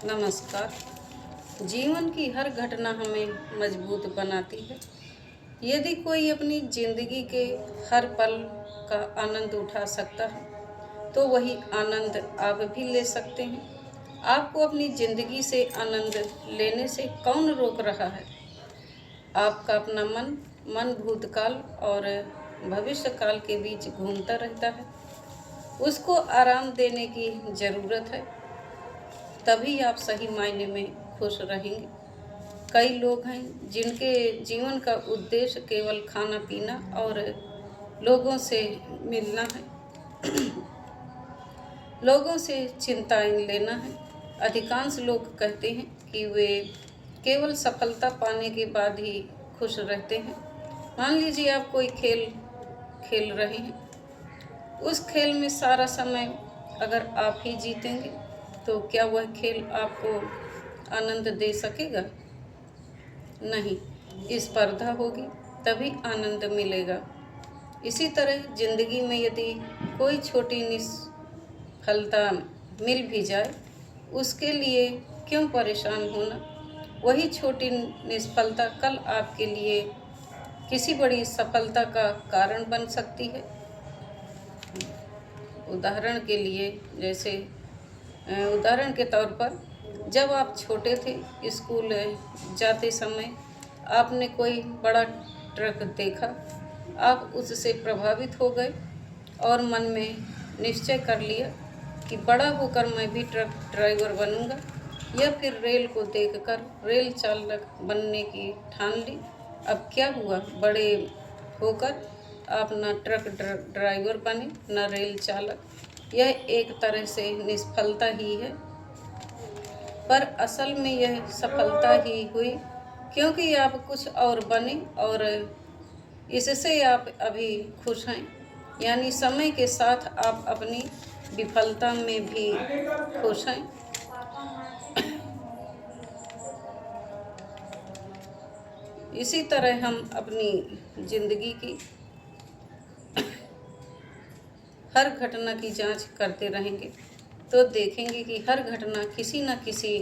नमस्कार। जीवन की हर घटना हमें मजबूत बनाती है। यदि कोई अपनी जिंदगी के हर पल का आनंद उठा सकता है, तो वही आनंद आप भी ले सकते हैं। आपको अपनी जिंदगी से आनंद लेने से कौन रोक रहा है? आपका अपना मन भूतकाल और भविष्य काल के बीच घूमता रहता है। उसको आराम देने की ज़रूरत है, तभी आप सही मायने में खुश रहेंगे। कई लोग हैं जिनके जीवन का उद्देश्य केवल खाना पीना और लोगों से मिलना है, लोगों से चिंताएं लेना है। अधिकांश लोग कहते हैं कि वे केवल सफलता पाने के बाद ही खुश रहते हैं। मान लीजिए आप कोई खेल खेल रहे हैं, उस खेल में सारा समय अगर आप ही जीतेंगे तो क्या वह खेल आपको आनंद दे सकेगा? नहीं, स्पर्धा होगी तभी आनंद मिलेगा। इसी तरह जिंदगी में यदि कोई छोटी निष्फलता मिल भी जाए, उसके लिए क्यों परेशान होना? वही छोटी निष्फलता कल आपके लिए किसी बड़ी सफलता का कारण बन सकती है। उदाहरण के लिए जैसे उदाहरण के तौर पर जब आप छोटे थे, स्कूल जाते समय आपने कोई बड़ा ट्रक देखा, आप उससे प्रभावित हो गए और मन में निश्चय कर लिया कि बड़ा होकर मैं भी ट्रक ड्राइवर बनूंगा, या फिर रेल को देखकर रेल चालक बनने की ठान ली। अब क्या हुआ, बड़े होकर आप ना ट्रक ड्राइवर बने ना रेल चालक। यह एक तरह से निष्फलता ही है, पर असल में यह सफलता ही हुई, क्योंकि आप कुछ और बने और इससे आप अभी खुश हैं। यानी समय के साथ आप अपनी विफलता में भी खुश हैं। इसी तरह हम अपनी जिंदगी की हर घटना की जांच करते रहेंगे तो देखेंगे कि हर घटना किसी न किसी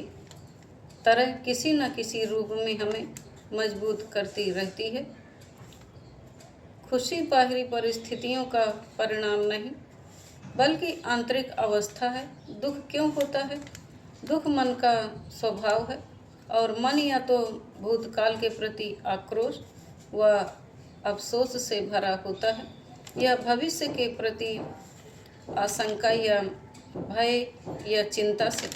तरह, किसी न किसी रूप में हमें मजबूत करती रहती है। खुशी बाहरी परिस्थितियों का परिणाम नहीं, बल्कि आंतरिक अवस्था है। दुख क्यों होता है? दुख मन का स्वभाव है, और मन या तो भूतकाल के प्रति आक्रोश व अफसोस से भरा होता है, या भविष्य के प्रति आशंका या भय या चिंता से।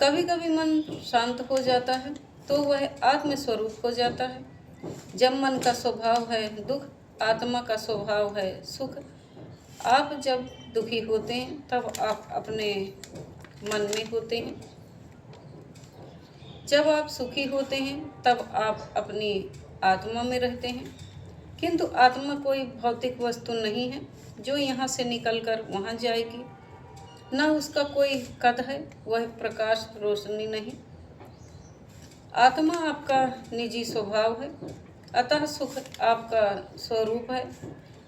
कभी कभी मन शांत हो जाता है तो वह आत्मस्वरूप हो जाता है। जब मन का स्वभाव है दुख, आत्मा का स्वभाव है सुख। आप जब दुखी होते हैं तब आप अपने मन में होते हैं, जब आप सुखी होते हैं तब आप अपनी आत्मा में रहते हैं। किंतु आत्मा कोई भौतिक वस्तु नहीं है जो यहाँ से निकलकर वहाँ जाएगी, न उसका कोई कद है, वह प्रकाश रोशनी नहीं। आत्मा आपका निजी स्वभाव है, अतः सुख आपका स्वरूप है।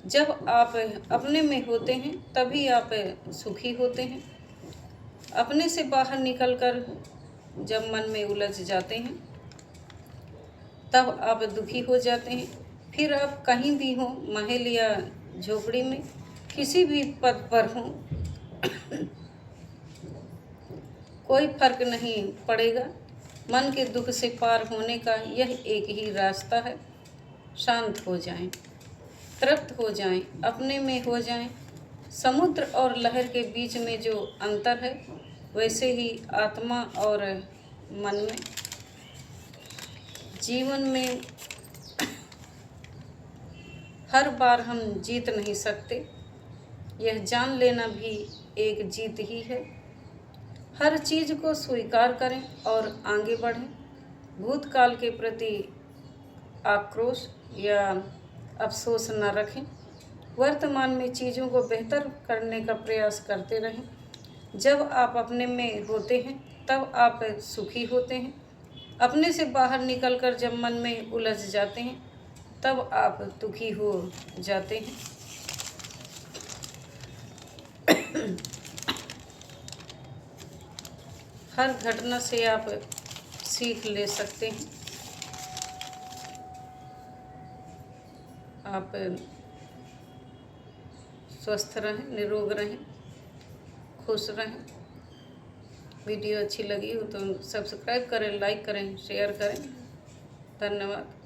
जब आप अपने में होते हैं तभी आप सुखी होते हैं। अपने से बाहर निकलकर जब मन में उलझ जाते हैं तब आप दुखी हो जाते हैं। फिर आप कहीं भी हों, महल या झोपड़ी में, किसी भी पद पर हों, कोई फर्क नहीं पड़ेगा। मन के दुख से पार होने का यह एक ही रास्ता है। शांत हो जाएं, तृप्त हो जाएं, अपने में हो जाएं। समुद्र और लहर के बीच में जो अंतर है, वैसे ही आत्मा और मन में। जीवन में हर बार हम जीत नहीं सकते, यह जान लेना भी एक जीत ही है। हर चीज़ को स्वीकार करें और आगे बढ़ें। भूतकाल के प्रति आक्रोश या अफसोस न रखें। वर्तमान में चीज़ों को बेहतर करने का प्रयास करते रहें। जब आप अपने में होते हैं तब आप सुखी होते हैं। अपने से बाहर निकलकर जब मन में उलझ जाते हैं तब आप दुखी हो जाते हैं। हर घटना से आप सीख ले सकते हैं। आप स्वस्थ रहें, निरोग रहें, खुश रहें। वीडियो अच्छी लगी हो तो सब्सक्राइब करें, लाइक करें, शेयर करें। धन्यवाद।